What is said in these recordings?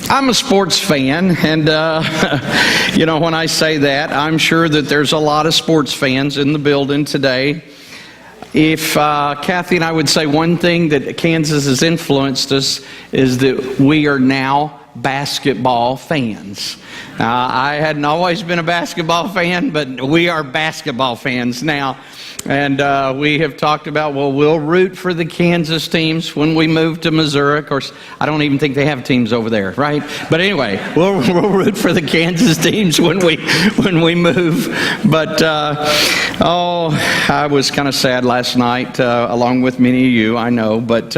I'm a sports fan, and when I say that, I'm sure that there's a lot of sports fans in the building today. If Kathy and I would say one thing that Kansas has influenced us is that we are now basketball fans. I hadn't always been a basketball fan, but we are basketball fans now. And we have talked about, we'll root for the Kansas teams when we move to Missouri. Of course, I don't even think they have teams over there, right? But anyway, we'll root for the Kansas teams when we move. But I was kind of sad last night, along with many of you, I know. But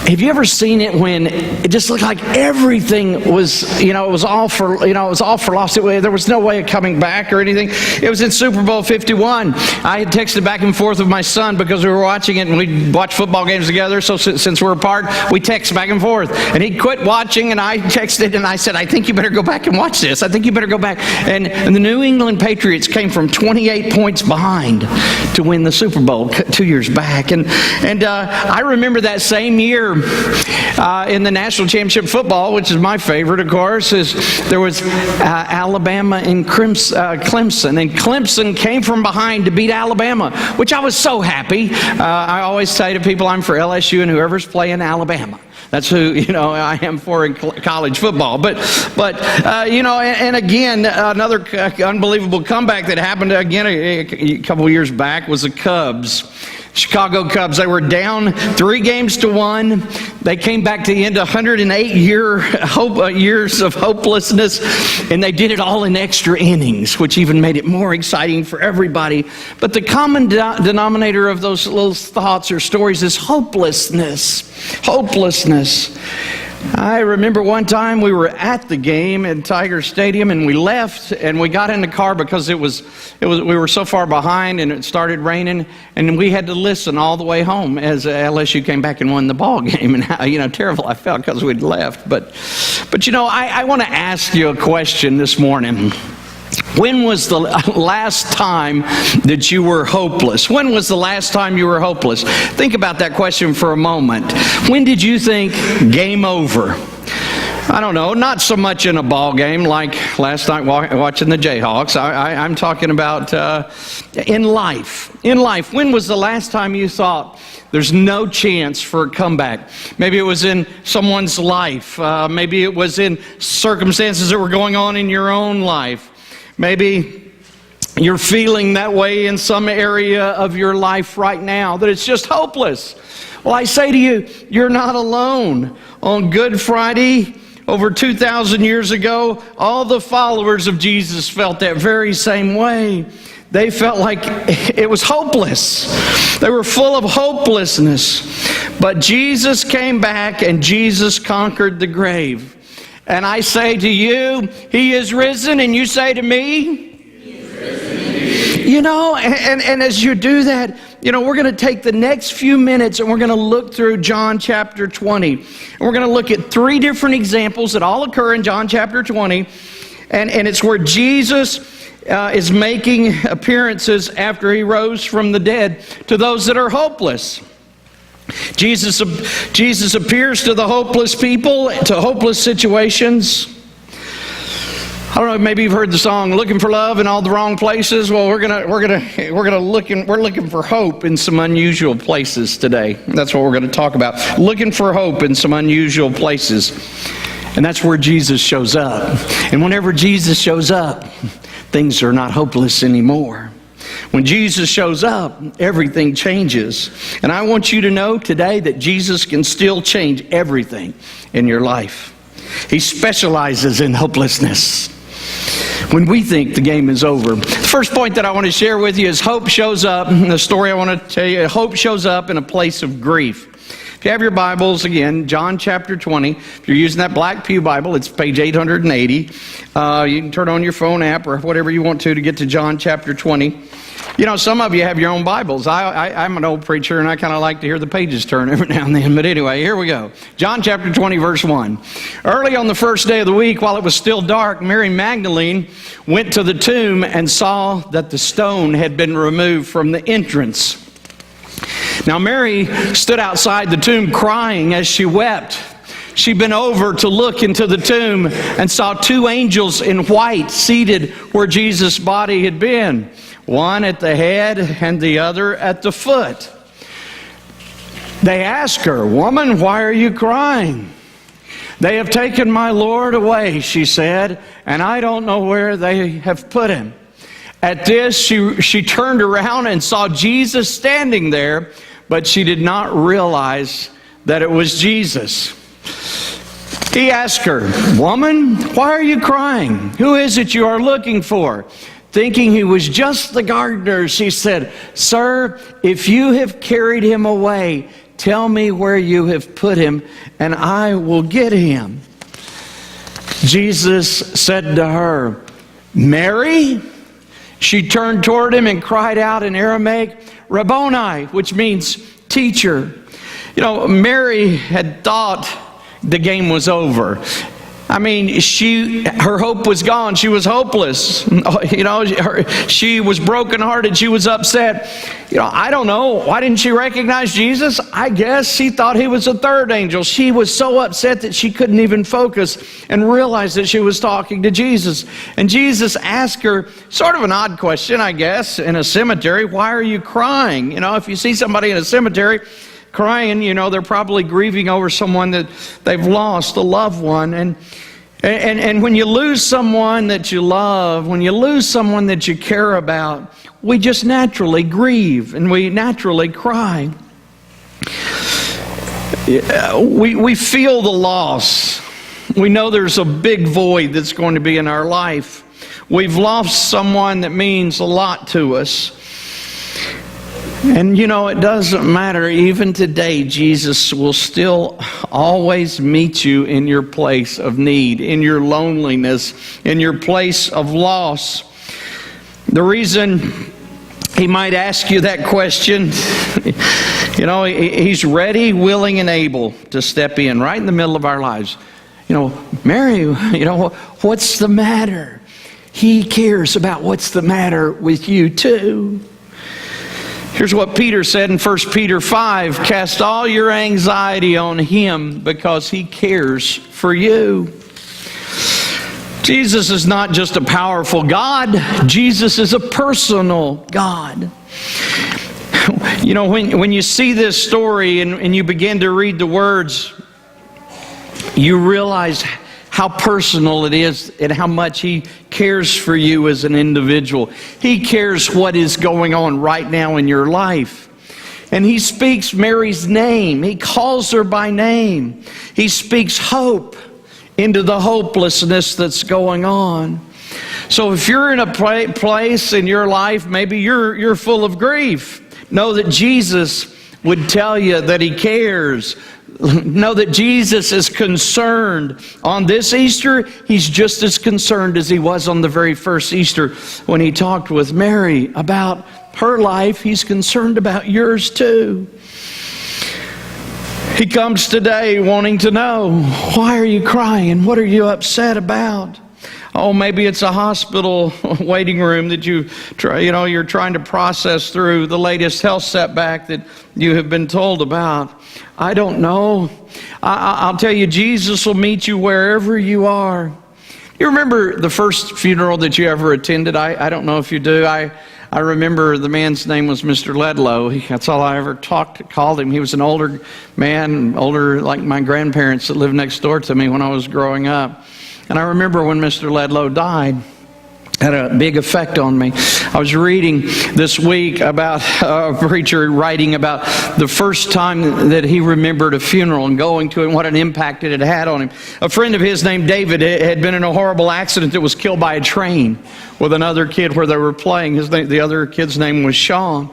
have you ever seen it when it just looked like everything was, it was all for lost? There was no way of coming back or anything. It was in Super Bowl 51. I had texted back and forth with my son because we were watching it, and we watch football games together. So since we're apart, we text back and forth. And he quit watching, and I texted, and I said, I think you better go back and watch this. I think you better go back. And the New England Patriots came from 28 points behind to win the Super Bowl 2 years back. And I remember that same year, in the national championship football, which is my favorite, of course, there was Alabama and Clemson, and Clemson came from behind to beat Alabama, which I was so happy. I always say to people, I'm for LSU and whoever's playing Alabama. That's who I am for in college football. But and again, another unbelievable comeback that happened again a couple years back was the Cubs. Chicago Cubs, they were down 3-1. They came back to the end 108 years of hopelessness, and they did it all in extra innings, which even made it more exciting for everybody. But the common denominator of those little thoughts or stories is hopelessness. Hopelessness. I remember one time we were at the game at Tiger Stadium, and we left and we got in the car because we were so far behind and it started raining, and we had to listen all the way home as LSU came back and won the ball game, and how terrible I felt because we'd left. But I want to ask you a question this morning. When was the last time that you were hopeless? When was the last time you were hopeless? Think about that question for a moment. When did you think game over? I don't know, not so much in a ball game like last night watching the Jayhawks. I'm talking about in life. In life, when was the last time you thought there's no chance for a comeback? Maybe it was in someone's life. Maybe it was in circumstances that were going on in your own life. Maybe you're feeling that way in some area of your life right now, that it's just hopeless. Well, I say to you, you're not alone. On Good Friday, over 2,000 years ago, all the followers of Jesus felt that very same way. They felt like it was hopeless. They were full of hopelessness. But Jesus came back, and Jesus conquered the grave. And I say to you, He is risen, and you say to me, He is risen. And as you do that, we're going to take the next few minutes and we're going to look through John chapter 20. And we're going to look at 3 different examples that all occur in John chapter 20. And it's where Jesus is making appearances after He rose from the dead to those that are hopeless. Jesus appears to the hopeless people, to hopeless situations. I don't know, maybe you've heard the song "Looking for Love in All the Wrong Places." Well, we're looking for hope in some unusual places today. That's what we're going to talk about. Looking for hope in some unusual places. And that's where Jesus shows up. And whenever Jesus shows up, things are not hopeless anymore. When Jesus shows up, everything changes. And I want you to know today that Jesus can still change everything in your life. He specializes in hopelessness. When we think the game is over. The first point that I want to share with you is hope shows up. The story I want to tell you, hope shows up in a place of grief. If you have your Bibles, again, John chapter 20. If you're using that Black Pew Bible, it's page 880. You can turn on your phone app or whatever you want to get to John chapter 20. Some of you have your own Bibles. I'm an old preacher, and I kind of like to hear the pages turn every now and then. But anyway, here we go. John chapter 20, verse 1. Early on the first day of the week, while it was still dark, Mary Magdalene went to the tomb and saw that the stone had been removed from the entrance. Now Mary stood outside the tomb crying as she wept. She'd been over to look into the tomb and saw two angels in white seated where Jesus' body had been, one at the head and the other at the foot. They asked her, "Woman, why are you crying?" "They have taken my Lord away," she said, "and I don't know where they have put him." At this, she turned around and saw Jesus standing there, but she did not realize that it was Jesus. He asked her, "Woman, why are you crying? Who is it you are looking for?" Thinking he was just the gardener, she said, "Sir, if you have carried him away, tell me where you have put him, and I will get him." Jesus said to her, "Mary?" She turned toward him and cried out in Aramaic, "Rabboni," which means teacher. You know, Mary had thought the game was over. I mean, her hope was gone. She was hopeless. You know, she was brokenhearted. She was upset. You know, I don't know. Why didn't she recognize Jesus? I guess she thought he was a third angel. She was so upset that she couldn't even focus and realize that she was talking to Jesus. And Jesus asked her, sort of an odd question, I guess, in a cemetery, "Why are you crying?" You know, if you see somebody in a cemetery crying, you know, they're probably grieving over someone that they've lost, a loved one. And when you lose someone that you love, when you lose someone that you care about, we just naturally grieve and we naturally cry. We feel the loss. We know there's a big void that's going to be in our life. We've lost someone that means a lot to us. And you know, it doesn't matter. Even today, Jesus will still always meet you in your place of need, in your loneliness, in your place of loss. The reason he might ask you that question, you know, he's ready, willing, and able to step in right in the middle of our lives. You know, Mary, you know, what's the matter? He cares about what's the matter with you too. Here's what Peter said in 1 Peter 5, "Cast all your anxiety on him because he cares for you." Jesus is not just a powerful God. Jesus is a personal God. You know, when you see this story and you begin to read the words, you realize how personal it is and how much he cares for you as an individual. He cares what is going on right now in your life. And he speaks Mary's name. He calls her by name. He speaks hope into the hopelessness that's going on. So if you're in a place in your life, maybe you're full of grief, know that Jesus would tell you that he cares. Know that Jesus is concerned. On this Easter, he's just as concerned as he was on the very first Easter when he talked with Mary about her life. He's concerned about yours too. He comes today wanting to know, why are you crying? What are you upset about? Oh, maybe it's a hospital waiting room that you're trying to process through the latest health setback that you have been told about. I don't know. I'll tell you, Jesus will meet you wherever you are. You remember the first funeral that you ever attended? I don't know if you do. I remember the man's name was Mr. Ledlow. That's all I ever called him. He was an older man, older like my grandparents that lived next door to me when I was growing up. And I remember when Mr. Ledlow died, it had a big effect on me. I was reading this week about a preacher writing about the first time that he remembered a funeral and going to it and what an impact it had had on him. A friend of his named David had been in a horrible accident that was killed by a train with another kid where they were playing. The other kid's name was Sean.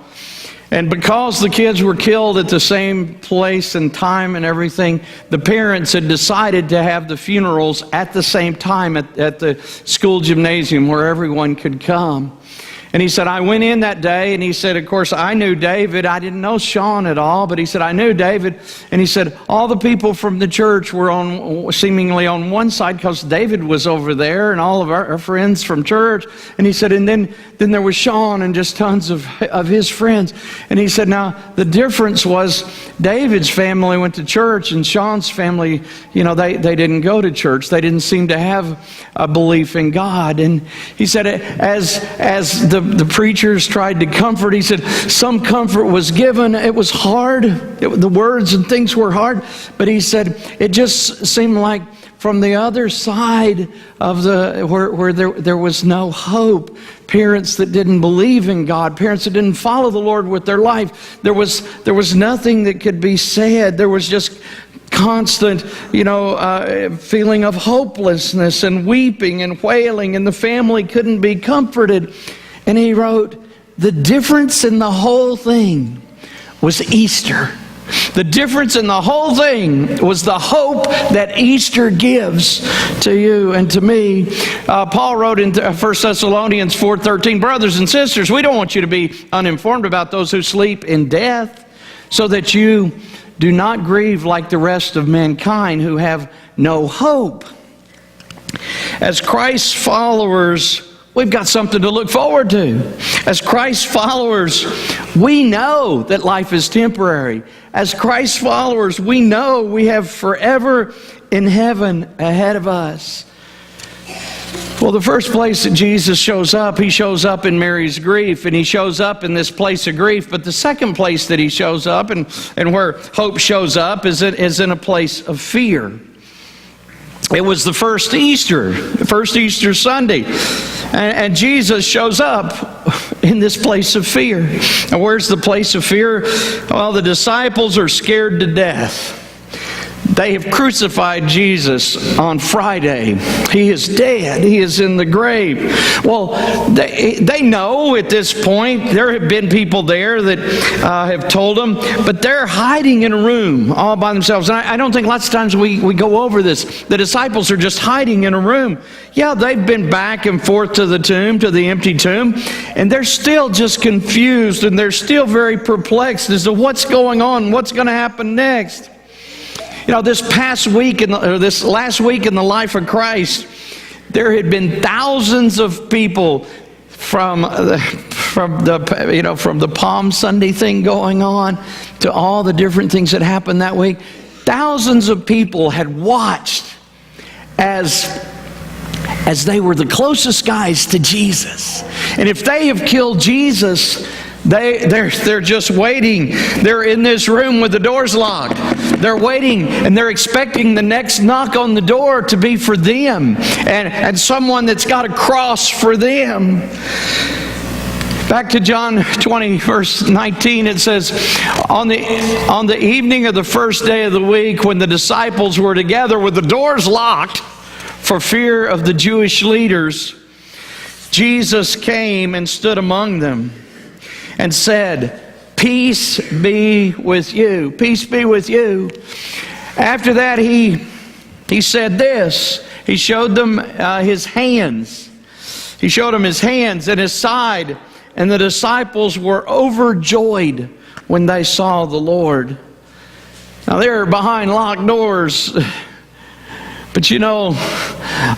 And because the kids were killed at the same place and time and everything, the parents had decided to have the funerals at the same time at the school gymnasium where everyone could come. And he said, I went in that day, and he said, of course, I knew David. I didn't know Sean at all, but he said, I knew David. And he said, all the people from the church were seemingly on one side because David was over there and all of our friends from church. And he said, and then there was Sean and just tons of his friends. And he said, now, the difference was David's family went to church, and Sean's family, they didn't go to church. They didn't seem to have a belief in God. And he said, as the preachers tried to comfort, he said, some comfort was given. It was hard. The words and things were hard. But he said, it just seemed like from the other side of where there was no hope, parents that didn't believe in God, parents that didn't follow the Lord with their life, there was nothing that could be said. There was just constant, feeling of hopelessness and weeping and wailing, and the family couldn't be comforted. And he wrote, the difference in the whole thing was Easter. The difference in the whole thing was the hope that Easter gives to you and to me. Paul wrote in 1 Thessalonians 4:13, brothers and sisters, we don't want you to be uninformed about those who sleep in death, so that you do not grieve like the rest of mankind who have no hope. As Christ's followers, we've got something to look forward to. As Christ's followers, we know that life is temporary. As Christ's followers, we know we have forever in heaven ahead of us. Well, the first place that Jesus shows up, he shows up in Mary's grief, and he shows up in this place of grief. But the second place that he shows up and where hope shows up is in a place of fear. It was the first Easter Sunday. And Jesus shows up in this place of fear. And where's the place of fear? Well, the disciples are scared to death. They have crucified Jesus on Friday. He is dead. He is in the grave. Well, they know at this point. There have been people there that have told them, but they're hiding in a room all by themselves. And I don't think lots of times we go over this. The disciples are just hiding in a room. Yeah, they've been back and forth to the tomb, to the empty tomb, and they're still just confused, and they're still very perplexed as to what's going on, what's going to happen next. This past week, this last week in the life of Christ, there had been thousands of people from the Palm Sunday thing going on to all the different things that happened that week. Thousands of people had watched as they were the closest guys to Jesus. And if they have killed Jesus, they're just waiting. They're in this room with the doors locked. They're waiting, and they're expecting the next knock on the door to be for them, and someone that's got a cross for them. Back to John 20, verse 19, it says, on the evening of the first day of the week, when the disciples were together with the doors locked for fear of the Jewish leaders, Jesus came and stood among them and said, peace be with you. Peace be with you. After that, he said this. He showed them his hands. He showed them his hands and his side. And the disciples were overjoyed when they saw the Lord. Now, they're behind locked doors. But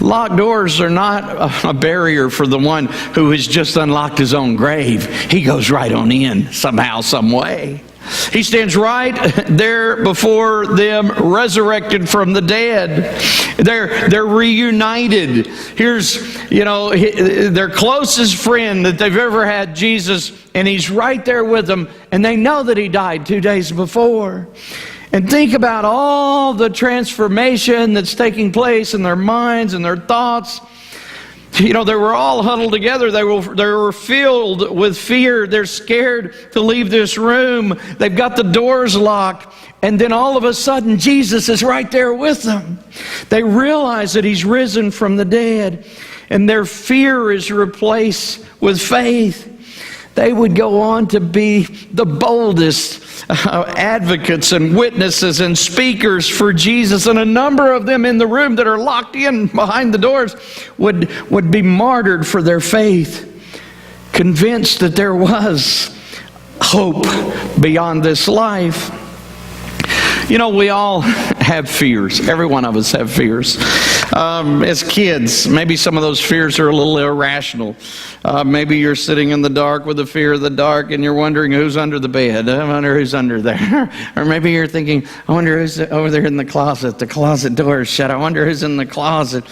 locked doors are not a barrier for the one who has just unlocked his own grave. He goes right on in somehow, some way. He stands right there before them, resurrected from the dead. They're reunited. Here's, their closest friend that they've ever had, Jesus, and he's right there with them, and they know that he died 2 days before. And think about all the transformation that's taking place in their minds and their thoughts. They were all huddled together. They were filled with fear. They're scared to leave this room. They've got the doors locked. And then all of a sudden, Jesus is right there with them. They realize that he's risen from the dead. And their fear is replaced with faith. They would go on to be the boldest advocates and witnesses and speakers for Jesus. And a number of them in the room that are locked in behind the doors would be martyred for their faith, convinced that there was hope beyond this life. You know, we all have fears. Every one of us have fears. As kids, maybe some of those fears are a little irrational. Maybe you're sitting in the dark with the fear of the dark and you're wondering who's under the bed. I wonder who's under there. Or maybe you're thinking, I wonder who's over there in the closet. The closet door is shut. I wonder who's in the closet.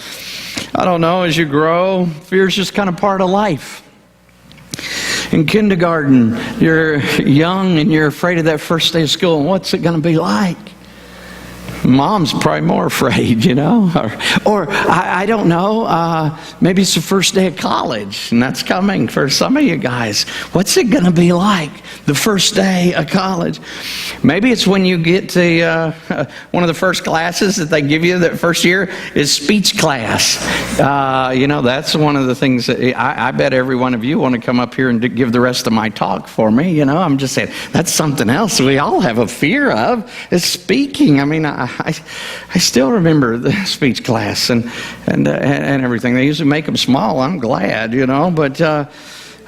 I don't know. As you grow, fear's just kind of part of life. In kindergarten, you're young and you're afraid of that first day of school. And what's it going to be like? Mom's probably more afraid, you know. Or I don't know, maybe it's the first day of college, and that's coming for some of you guys. What's it going to be like, the first day of college? Maybe it's when you get to one of the first classes that they give you that first year is speech class. You know, that's one of the things that I bet every one of you want to come up here and give the rest of my talk for me. You know, I'm just saying, that's something else we all have a fear of, is speaking. I mean, I still remember the speech class and everything. They usually make them small. I'm glad, you know. But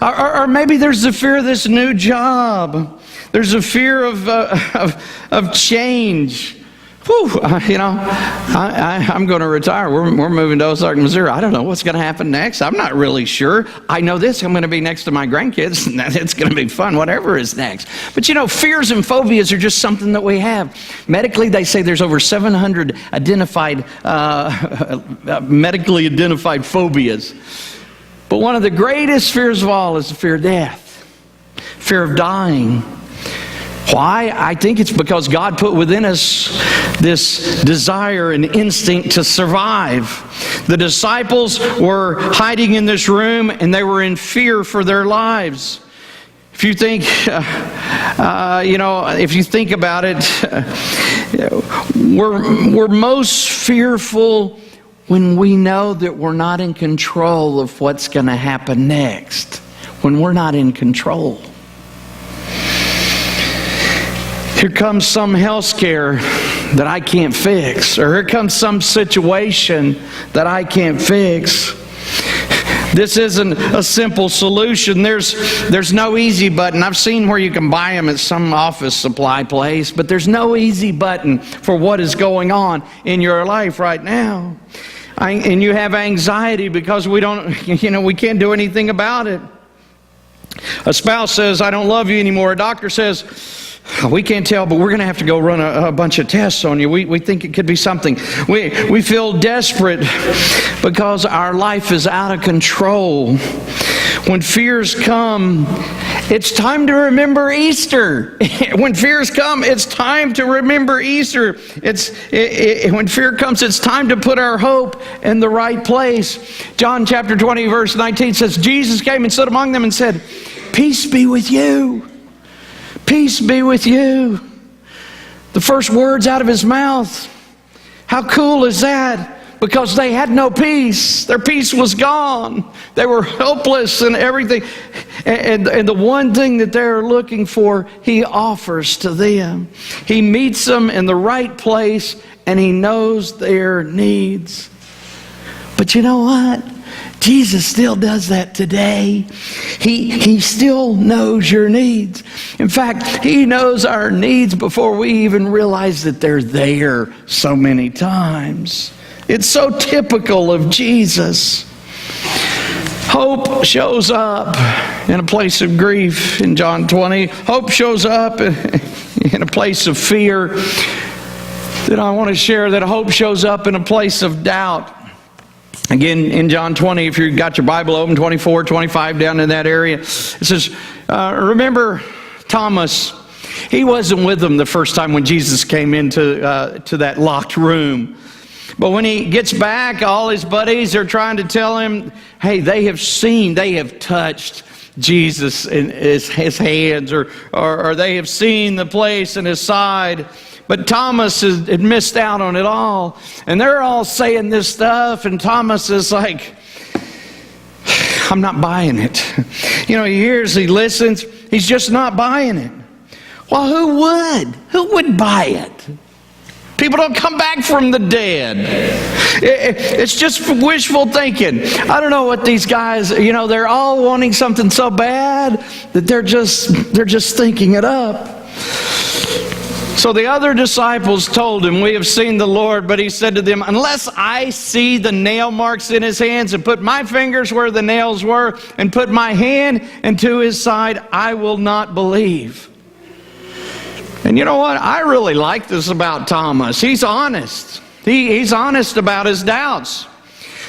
or maybe there's the fear of this new job. There's a fear of change. Whew, you know, I'm going to retire. We're moving to Ozark, Missouri. I don't know what's going to happen next. I'm not really sure. I know this. I'm going to be next to my grandkids, and it's going to be fun, whatever is next. But, you know, fears and phobias are just something that we have. Medically, they say there's over 700 identified, medically identified phobias. But one of the greatest fears of all is the fear of death, fear of dying. Why? I think it's because God put within us this desire and instinct to survive. The disciples were hiding in this room and they were in fear for their lives. If you think, you know, if you think about it, we're most fearful when we know that we're not in control of what's going to happen next. When we're not in control. Here comes some health scare that I can't fix. Or here comes some situation that I can't fix. This isn't a simple solution. There's no easy button. I've seen where you can buy them at some office supply place, but there's no easy button for what is going on in your life right now. And you have anxiety because we can't do anything about it. A spouse says, I don't love you anymore. A doctor says, we can't tell, but we're going to have to go run a bunch of tests on you. We think it could be something. We feel desperate because our life is out of control. When fears come, it's time to remember Easter. When fears come, it's time to remember Easter. When fear comes, it's time to put our hope in the right place. John chapter 20, verse 19 says, Jesus came and stood among them and said, peace be with you. Peace be with you. The first words out of his mouth. How cool is that? Because they had no peace. Their peace was gone. They were helpless and everything. And the one thing that they're looking for, he offers to them. He meets them in the right place and he knows their needs. But you know what? Jesus still does that today. He still knows your needs. In fact, he knows our needs before we even realize that they're there so many times. It's so typical of Jesus. Hope shows up in a place of grief in John 20. Hope shows up in a place of fear. Then I want to share that hope shows up in a place of doubt. Again, in John 20, if you've got your Bible open, 24, 25, down in that area, it says, remember Thomas. He wasn't with them the first time when Jesus came into to that locked room. But when he gets back, all his buddies are trying to tell him, hey, they have touched Jesus in his hands, or they have seen the place in his side. But Thomas had missed out on it all. And they're all saying this stuff, and Thomas is like, I'm not buying it. You know, he hears, he listens, he's just not buying it. Well, who would? Who would buy it? People don't come back from the dead. It's just wishful thinking. I don't know what these guys, they're all wanting something so bad that they're just thinking it up. So the other disciples told him, "We have seen the Lord." But he said to them, "Unless I see the nail marks in his hands and put my fingers where the nails were and put my hand into his side, I will not believe." And you know what? I really like this about Thomas. He's honest. He's honest about his doubts.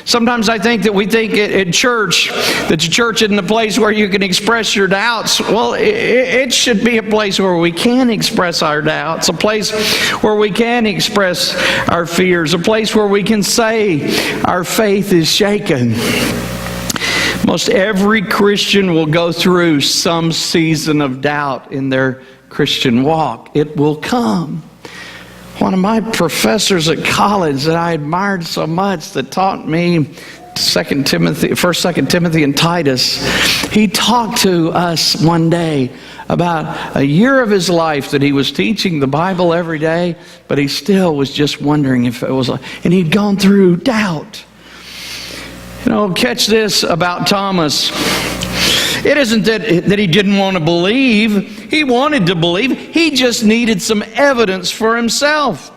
Sometimes I think that we think at church that the church isn't a place where you can express your doubts. Well, it should be a place where we can express our doubts, a place where we can express our fears, a place where we can say our faith is shaken. Most every Christian will go through some season of doubt in their Christian walk. It will come. One of my professors at college that I admired so much, that taught me 1st, 2nd Timothy, and Titus, he talked to us one day about a year of his life that he was teaching the Bible every day, but he still was just wondering if it was, and he'd gone through doubt. Catch this about Thomas. It isn't that he didn't want to believe. He wanted to believe. He just needed some evidence for himself.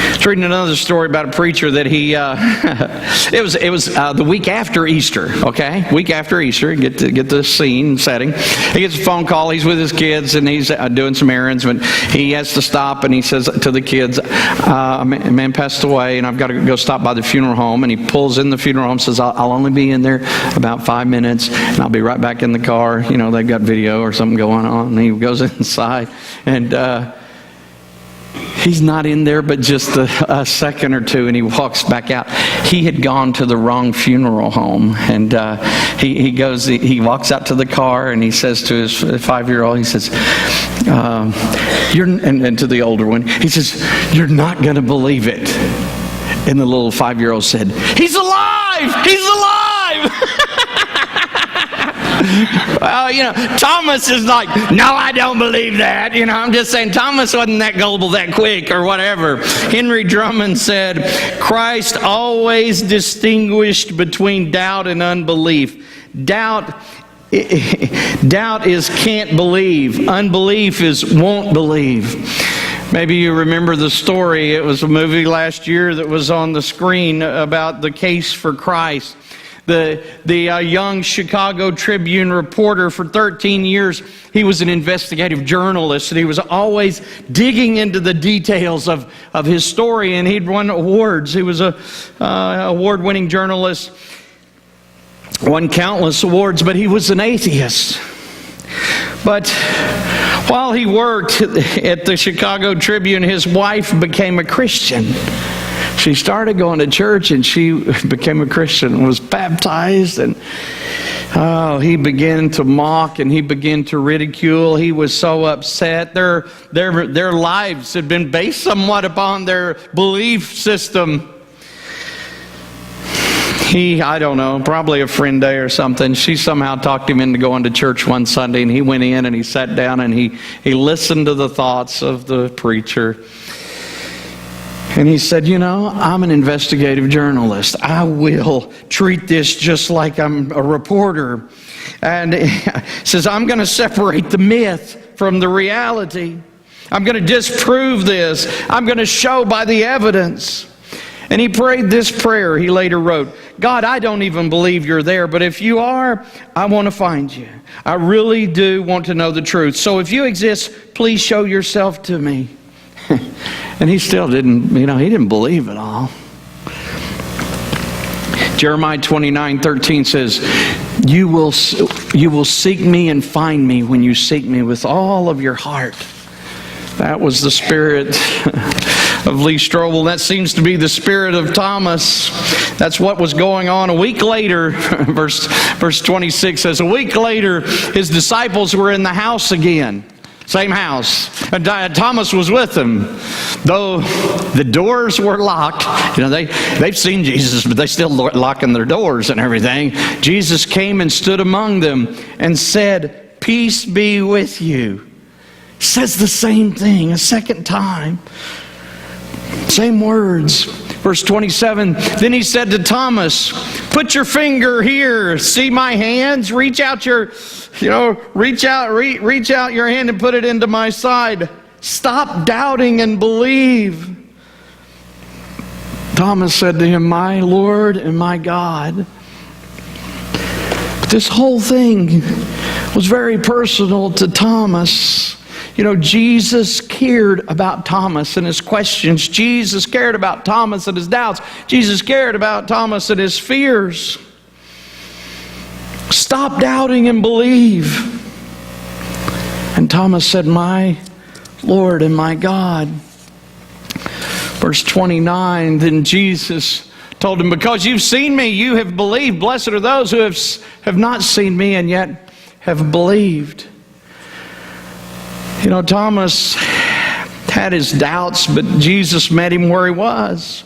I was reading another story about a preacher that it was the week after Easter, okay? Week after Easter, get the scene setting. He gets a phone call. He's with his kids, and he's doing some errands, but he has to stop, and he says to the kids, a man passed away, and I've got to go stop by the funeral home. And he pulls in the funeral home, says, I'll only be in there about 5 minutes, and I'll be right back in the car. They've got video or something going on. And he goes inside, and he's not in there but just a second or two, and he walks back out. He had gone to the wrong funeral home, and he walks out to the car, and he says to his 5-year-old, he says, and to the older one, he says, "You're not going to believe it." And the little 5-year-old said, "He's alive! He's alive!" Well, Thomas is like, "No, I don't believe that." I'm just saying Thomas wasn't that gullible that quick or whatever. Henry Drummond said, "Christ always distinguished between doubt and unbelief. Doubt is can't believe. Unbelief is won't believe." Maybe you remember the story. It was a movie last year that was on the screen about the case for Christ. The young Chicago Tribune reporter for 13 years, he was an investigative journalist, and he was always digging into the details of his story, and he'd won awards. He was a award-winning journalist, won countless awards, but he was an atheist. But while he worked at the Chicago Tribune, his wife became a Christian. She started going to church, and she became a Christian and was baptized. And he began to mock, and he began to ridicule. He was so upset. Their lives had been based somewhat upon their belief system. I don't know, probably a friend day or something, she somehow talked him into going to church one Sunday, and he went in and he sat down and he listened to the thoughts of the preacher. And he said, I'm an investigative journalist. I will treat this just like I'm a reporter. And he says, I'm going to separate the myth from the reality. I'm going to disprove this. I'm going to show by the evidence. And he prayed this prayer. He later wrote, "God, I don't even believe you're there, but if you are, I want to find you. I really do want to know the truth. So if you exist, please show yourself to me." And he still didn't, he didn't believe it all. Jeremiah 29:13 says, you will seek me and find me when you seek me with all of your heart. That was the spirit of Lee Strobel. That seems to be the spirit of Thomas. That's what was going on. A week later, verse 26 says, a week later, his disciples were in the house again. Same house. And Thomas was with them. Though the doors were locked, they've seen Jesus, but they still locking their doors and everything. Jesus came and stood among them and said, "Peace be with you." says the same thing a second time. Same words. Verse 27, then he said to Thomas, put your finger here, see my hands, reach out your hand and put it into my side. Stop doubting and believe. Thomas said to him, my Lord and my God. But this whole thing was very personal to Thomas. Jesus cared about Thomas and his questions. Jesus cared about Thomas and his doubts. Jesus cared about Thomas and his fears. Stop doubting and believe. And Thomas said, my Lord and my God. Verse 29, then Jesus told him, because you've seen me, you have believed. Blessed are those who have not seen me and yet have believed. Thomas had his doubts, but Jesus met him where he was.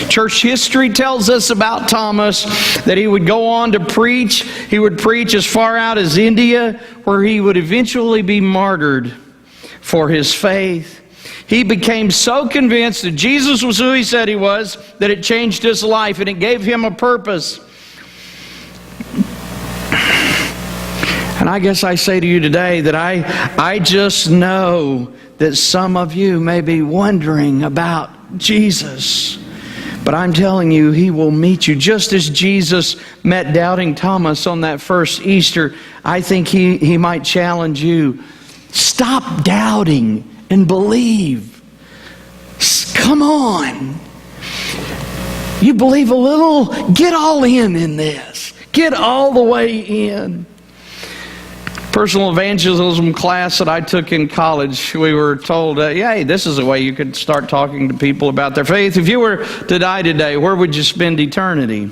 Church history tells us about Thomas that he would go on to preach. He would preach as far out as India, where he would eventually be martyred for his faith. He became so convinced that Jesus was who he said he was, that it changed his life and it gave him a purpose. And I guess I say to you today that I just know that some of you may be wondering about Jesus. But I'm telling you, He will meet you. Just as Jesus met doubting Thomas on that first Easter, I think He might challenge you. Stop doubting and believe. Come on. You believe a little? Get all in this. Get all the way in. Personal evangelism class that I took in college, we were told, hey, this is a way you could start talking to people about their faith. If you were to die today, where would you spend eternity?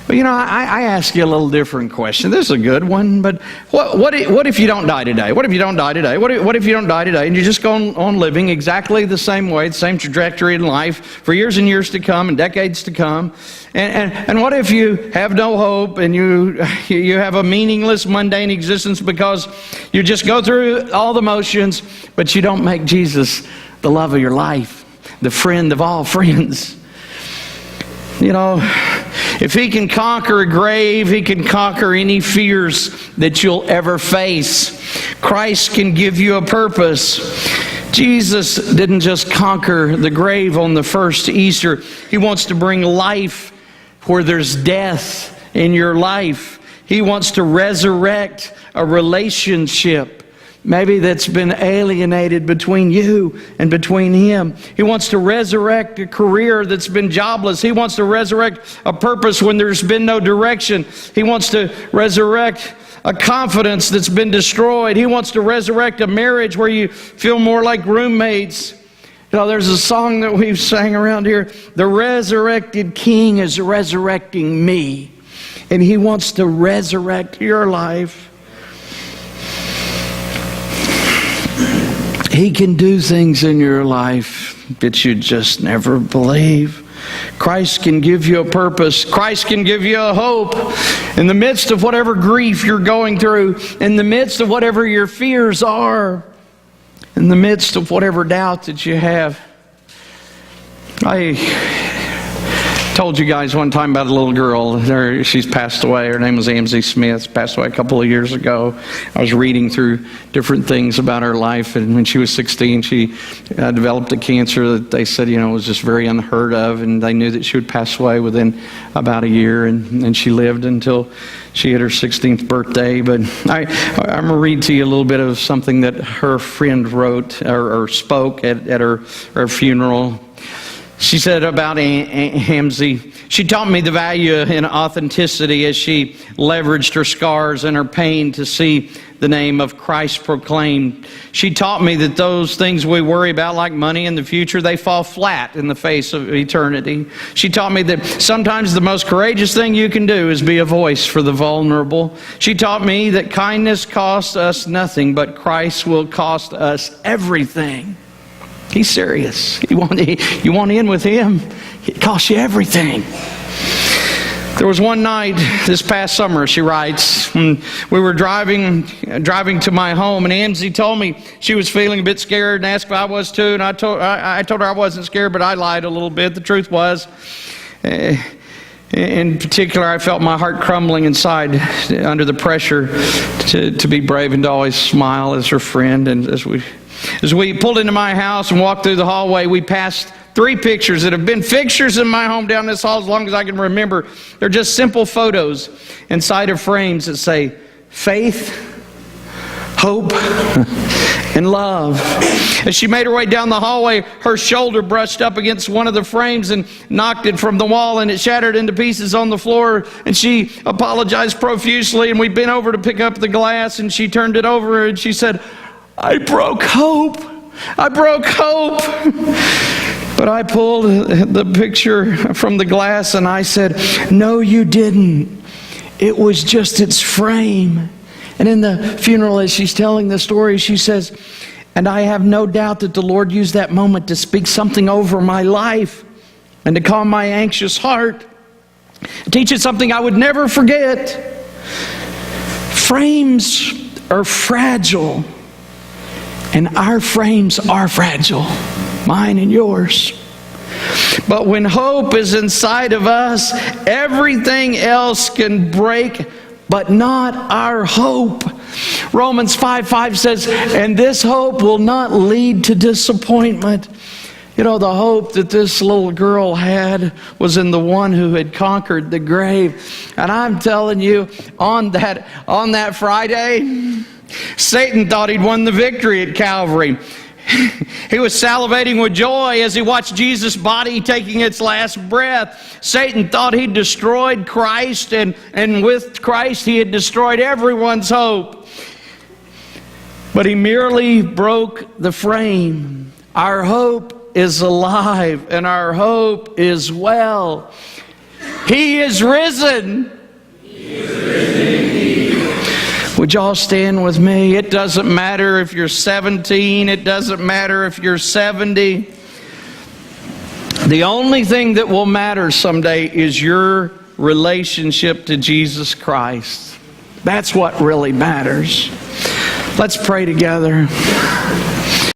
Well, I ask you a little different question. This is a good one, but what if you don't die today? What if you don't die today? What if you don't die today and you just go on living exactly the same way, the same trajectory in life for years and years to come and decades to come? And what if you have no hope and you have a meaningless, mundane existence because you just go through all the motions, but you don't make Jesus the love of your life, the friend of all friends? If He can conquer a grave, He can conquer any fears that you'll ever face. Christ can give you a purpose. Jesus didn't just conquer the grave on the first Easter. He wants to bring life where there's death in your life. He wants to resurrect a relationship maybe that's been alienated between you and between Him. He wants to resurrect a career that's been jobless. He wants to resurrect a purpose when there's been no direction. He wants to resurrect a confidence that's been destroyed. He wants to resurrect a marriage where you feel more like roommates. There's a song that we've sang around here. The resurrected King is resurrecting me. And He wants to resurrect your life. He can do things in your life that you just never believe. Christ can give you a purpose. Christ can give you a hope. In the midst of whatever grief you're going through, in the midst of whatever your fears are, in the midst of whatever doubt that you have. I told you guys one time about a little girl. She's passed away. Her name was Amzie Smith. Passed away a couple of years ago. I was reading through different things about her life, and when she was 16, she developed a cancer that they said, was just very unheard of, and they knew that she would pass away within about a year, and she lived until she had her 16th birthday. But I'm going to read to you a little bit of something that her friend wrote or spoke at her funeral. She said about Amzie, she taught me the value in authenticity as she leveraged her scars and her pain to see the name of Christ proclaimed. She taught me that those things we worry about, like money in the future, they fall flat in the face of eternity. She taught me that sometimes the most courageous thing you can do is be a voice for the vulnerable. She taught me that kindness costs us nothing, but Christ will cost us everything. He's serious. You want in with Him, it costs you everything. There was one night this past summer, she writes, when we were driving to my home, and Amzie told me she was feeling a bit scared and asked if I was too, and I told her I wasn't scared, but I lied a little bit. The truth was, in particular, I felt my heart crumbling inside under the pressure to be brave and to always smile as her friend. And as we pulled into my house and walked through the hallway, we passed 3 pictures that have been fixtures in my home down this hall as long as I can remember. They're just simple photos inside of frames that say faith, hope, and love. As she made her way down the hallway, her shoulder brushed up against one of the frames and knocked it from the wall, and it shattered into pieces on the floor, and she apologized profusely, and we bent over to pick up the glass, and she turned it over and she said, "I broke hope. I broke hope." But I pulled the picture from the glass and I said, "No, you didn't. It was just its frame." And in the funeral, as she's telling the story, she says, "And I have no doubt that the Lord used that moment to speak something over my life and to calm my anxious heart, teach it something I would never forget. Frames are fragile, and our frames are fragile, mine and yours. But when hope is inside of us, everything else can break, but not our hope." Romans 5:5 says, "And this hope will not lead to disappointment." You know, the hope that this little girl had was in the one who had conquered the grave. And I'm telling you, on that Friday, Satan thought he'd won the victory at Calvary. He was salivating with joy as he watched Jesus' body taking its last breath. Satan thought he'd destroyed Christ, and with Christ he had destroyed everyone's hope. But he merely broke the frame. Our hope is alive, and our hope is well. He is risen. He is risen indeed. Would y'all stand with me? It doesn't matter if you're 17. It doesn't matter if you're 70. The only thing that will matter someday is your relationship to Jesus Christ. That's what really matters. Let's pray together.